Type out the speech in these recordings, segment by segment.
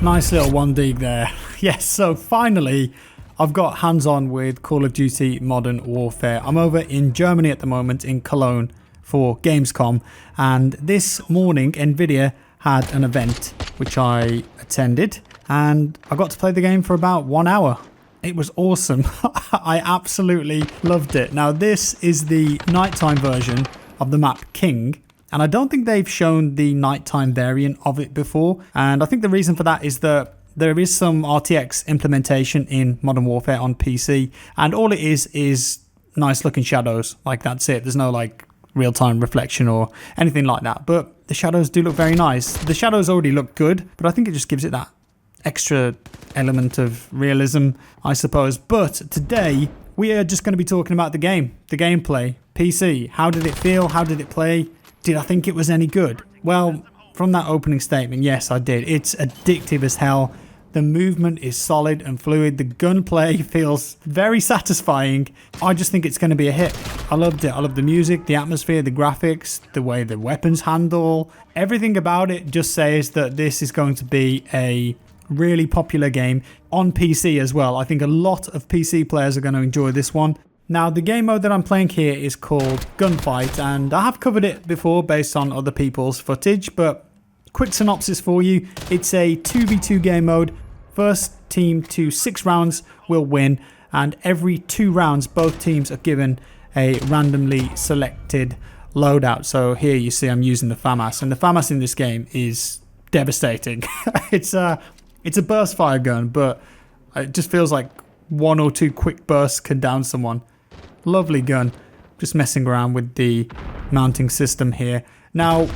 Nice little 1D there. Yes, so finally I've got hands-on with Call of Duty Modern Warfare. I'm over in Germany at the moment, in Cologne, for Gamescom, and this morning Nvidia had an event which I attended, and I got to play the game for about 1 hour. It was awesome. I absolutely loved it. Now this is the nighttime version of the map King, and I don't think they've shown the nighttime variant of it before, and I think the reason for that is that there is some RTX implementation in Modern Warfare on PC, and all it is nice looking shadows. Like, that's it. There's no like real-time reflection or anything like that, but the shadows do look very nice. The shadows already look good, but I think it just gives it that extra element of realism, I suppose. But today we are just going to be talking about the game, the gameplay, PC. How did it feel? How did it play? Did I think it was any good? Well, from that opening statement, yes, I did. It's addictive as hell. The movement is solid and fluid. The gunplay feels very satisfying. I just think it's going to be a hit. I loved it. I love the music, the atmosphere, the graphics, the way the weapons handle. Everything about it just says that this is going to be a really popular game on PC as well. I think a lot of PC players are going to enjoy this one. Now, the game mode that I'm playing here is called Gunfights, and I have covered it before based on other people's footage, but quick synopsis for you. It's a 2v2 game mode. First team to 6 rounds will win, and every 2 rounds both teams are given a randomly selected loadout. So here you see I'm using the FAMAS, and the FAMAS in this game is devastating. It's a burst fire gun, but it just feels like 1 or 2 quick bursts can down someone. Lovely gun. Just messing around with the mounting system here. Now,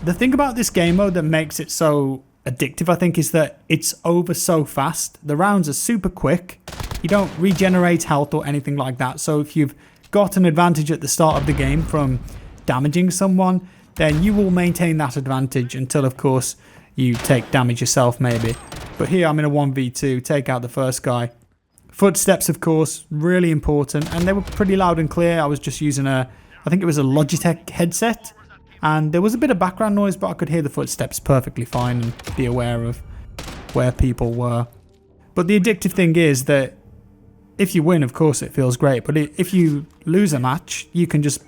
the thing about this game mode that makes it so addictive, I think, is that it's over so fast. The rounds are super quick. You don't regenerate health or anything like that. So if you've got an advantage at the start of the game from damaging someone, then you will maintain that advantage until, of course, you take damage yourself maybe. But here I'm in a 1v2, take out the first guy. Footsteps, of course, really important, and they were pretty loud and clear. I was just using I think it was a Logitech headset, and there was a bit of background noise, but I could hear the footsteps perfectly fine and be aware of where people were. But the addictive thing is that if you win, of course, it feels great, but if you lose a match, you can just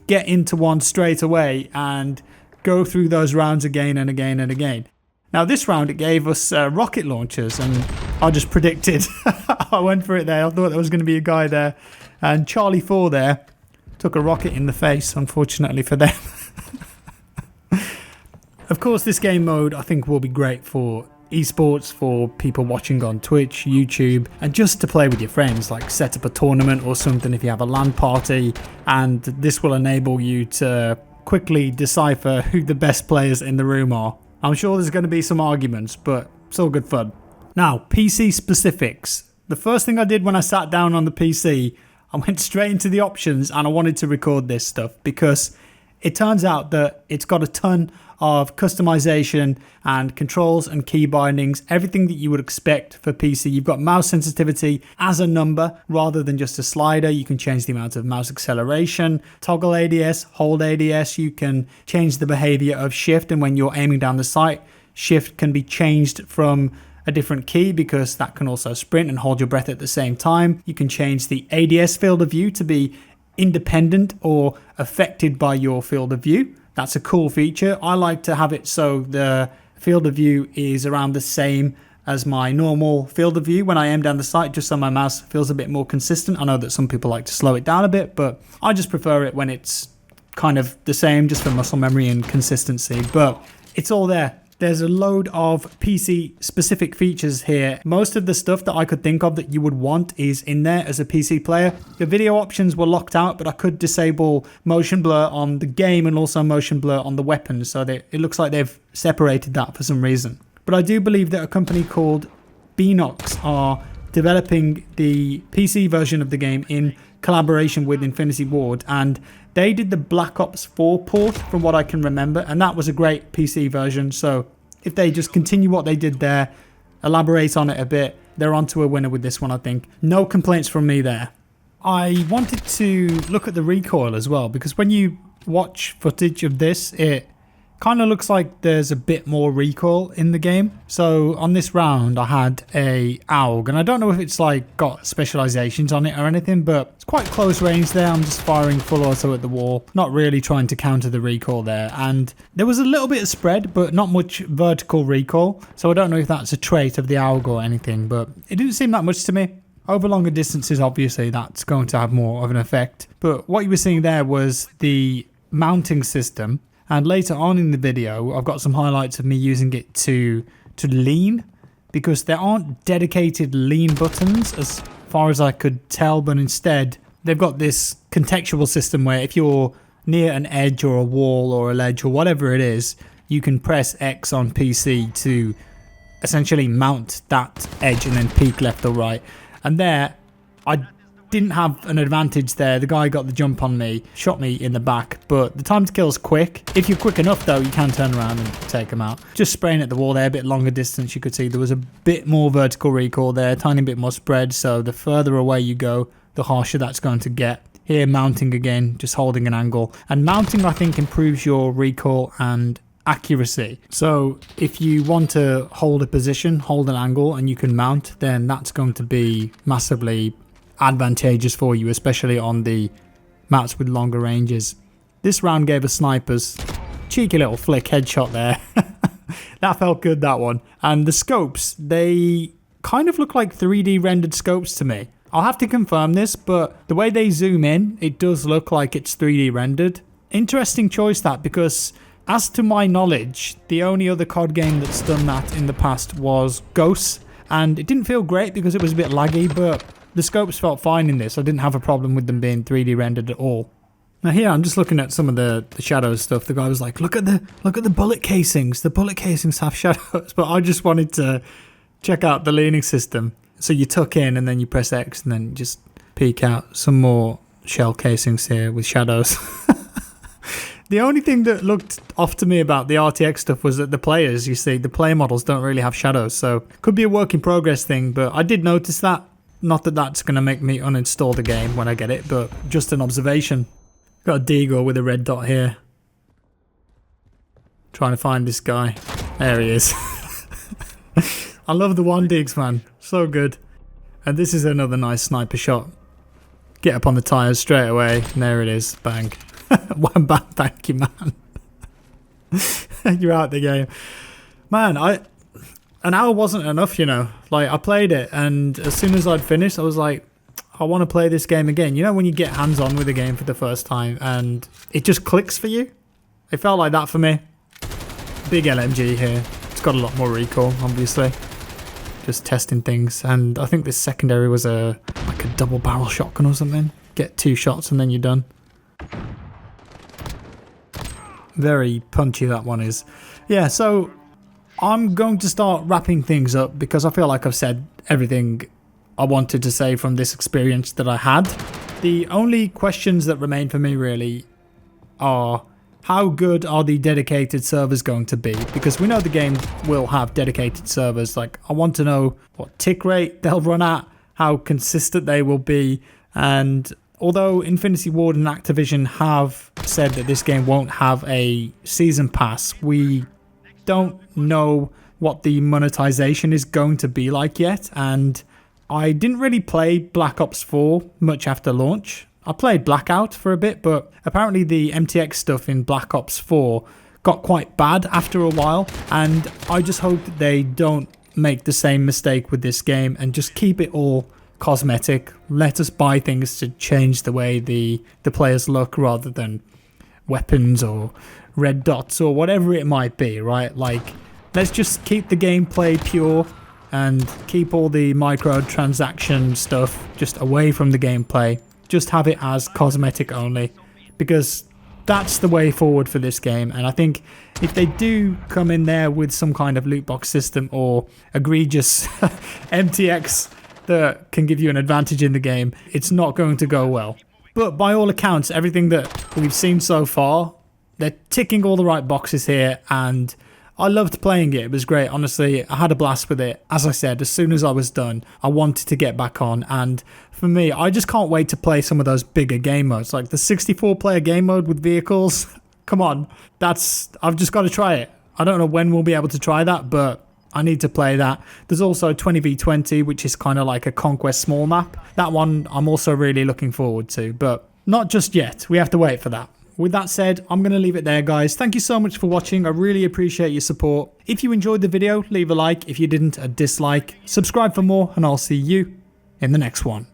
get into one straight away and go through those rounds again and again and again. Now this round it gave us rocket launchers, and I just predicted. I went for it there. I thought there was going to be a guy there, and Charlie 4 there took a rocket in the face, unfortunately for them. Of course, this game mode I think will be great for esports, for people watching on Twitch, YouTube, and just to play with your friends, like set up a tournament or something if you have a LAN party, and this will enable you to quickly decipher who the best players in the room are. I'm sure there's going to be some arguments, but it's all good fun. Now, PC specifics. The first thing I did when I sat down on the PC, I went straight into the options and I wanted to record this stuff because it turns out that it's got a ton of customization and controls and key bindings, everything that you would expect for PC. You've got mouse sensitivity as a number rather than just a slider. You can change the amount of mouse acceleration, toggle ADS, hold ADS. You can change the behavior of shift, and when you're aiming down the sight, shift can be changed from a different key because that can also sprint and hold your breath at the same time. You can change the ADS field of view to be independent or affected by your field of view. That's a cool feature. I like to have it so the field of view is around the same as my normal field of view when I aim down the sight, just so my mouse feels a bit more consistent. I know that some people like to slow it down a bit, but I just prefer it when it's kind of the same, just for muscle memory and consistency. But it's all there. There's a load of PC specific features here. Most of the stuff that I could think of that you would want is in there as a PC player. The video options were locked out, but I could disable motion blur on the game and also motion blur on the weapons. So it looks like they've separated that for some reason. But I do believe that a company called Beanox are developing the PC version of the game in collaboration with Infinity Ward, and they did the Black Ops 4 port from what I can remember, and that was a great PC version. So if they just continue what they did there, elaborate on it a bit, they're onto a winner with this one, I think. No complaints from me there. I wanted to look at the recoil as well, because when you watch footage of this, it kind of looks like there's a bit more recoil in the game. So on this round I had a AUG, and I don't know if it's like got specializations on it or anything, but it's quite close range there. I'm just firing full auto at the wall, not really trying to counter the recoil there. And there was a little bit of spread, but not much vertical recoil. So I don't know if that's a trait of the AUG or anything, but it didn't seem that much to me. Over longer distances, obviously, that's going to have more of an effect. But what you were seeing there was the mounting system. And later on in the video, I've got some highlights of me using it to lean, because there aren't dedicated lean buttons as far as I could tell, but instead they've got this contextual system where if you're near an edge or a wall or a ledge or whatever it is, you can press X on PC to essentially mount that edge and then peek left or right. And there, I didn't have an advantage there. The guy got the jump on me, shot me in the back, but the time to kill is quick. If you're quick enough though, you can turn around and take him out. Just spraying at the wall there, a bit longer distance, you could see there was a bit more vertical recoil there, a tiny bit more spread, so the further away you go, the harsher that's going to get. Here, mounting again, just holding an angle. And mounting, I think, improves your recoil and accuracy. So if you want to hold a position, hold an angle, and you can mount, then that's going to be massively advantageous for you, especially on the maps with longer ranges. This round gave us snipers. Cheeky little flick headshot there. That felt good, that one. And the scopes, they kind of look like 3D rendered scopes to me. I'll have to confirm this, but the way they zoom in, it does look like it's 3D rendered. Interesting choice that, because as to my knowledge, the only other COD game that's done that in the past was Ghosts, and it didn't feel great because it was a bit laggy, but the scopes felt fine in this. I didn't have a problem with them being 3D rendered at all. Now here I'm just looking at some of the shadows stuff. The guy was like, look at the bullet casings. The bullet casings have shadows, but I just wanted to check out the leaning system. So you tuck in and then you press X and then just peek out. Some more shell casings here with shadows. The only thing that looked off to me about the RTX stuff was that the players, you see, the player models don't really have shadows. So could be a work in progress thing, but I did notice that. Not that that's going to make me uninstall the game when I get it, but just an observation. Got a deagle with a red dot here. Trying to find this guy. There he is. I love the one digs, man. So good. And this is another nice sniper shot. Get up on the tyres straight away. And there it is. Bang. One bang, thank you, man. You're out the game. Man, an hour wasn't enough, you know. Like, I played it, and as soon as I'd finished, I was like, I want to play this game again. You know when you get hands-on with a game for the first time, and it just clicks for you? It felt like that for me. Big LMG here. It's got a lot more recoil, obviously. Just testing things, and I think this secondary was like a double barrel shotgun or something. Get 2 shots and then you're done. Very punchy that one is. Yeah, so I'm going to start wrapping things up because I feel like I've said everything I wanted to say from this experience that I had. The only questions that remain for me really are, how good are the dedicated servers going to be? Because we know the game will have dedicated servers. Like, I want to know what tick rate they'll run at, how consistent they will be, and although Infinity Ward and Activision have said that this game won't have a season pass, we don't know what the monetization is going to be like yet. And I didn't really play Black Ops 4 much after launch. I played Blackout for a bit, but apparently the MTX stuff in Black Ops 4 got quite bad after a while, and I just hope that they don't make the same mistake with this game and just keep it all cosmetic. Let us buy things to change the way the players look rather than weapons or red dots or whatever it might be, right? Like, let's just keep the gameplay pure and keep all the microtransaction stuff just away from the gameplay. Just have it as cosmetic only, because that's the way forward for this game. And I think if they do come in there with some kind of loot box system or egregious MTX that can give you an advantage in the game, it's not going to go well. But by all accounts, everything that we've seen so far, they're ticking all the right boxes here, and I loved playing it. It was great. Honestly, I had a blast with it. As I said, as soon as I was done, I wanted to get back on. And for me, I just can't wait to play some of those bigger game modes. Like the 64-player game mode with vehicles. Come on. I've just got to try it. I don't know when we'll be able to try that, but I need to play that. There's also 20v20, which is kind of like a Conquest small map. That one I'm also really looking forward to, but not just yet. We have to wait for that. With that said, I'm going to leave it there, guys. Thank you so much for watching. I really appreciate your support. If you enjoyed the video, leave a like. If you didn't, a dislike. Subscribe for more, and I'll see you in the next one.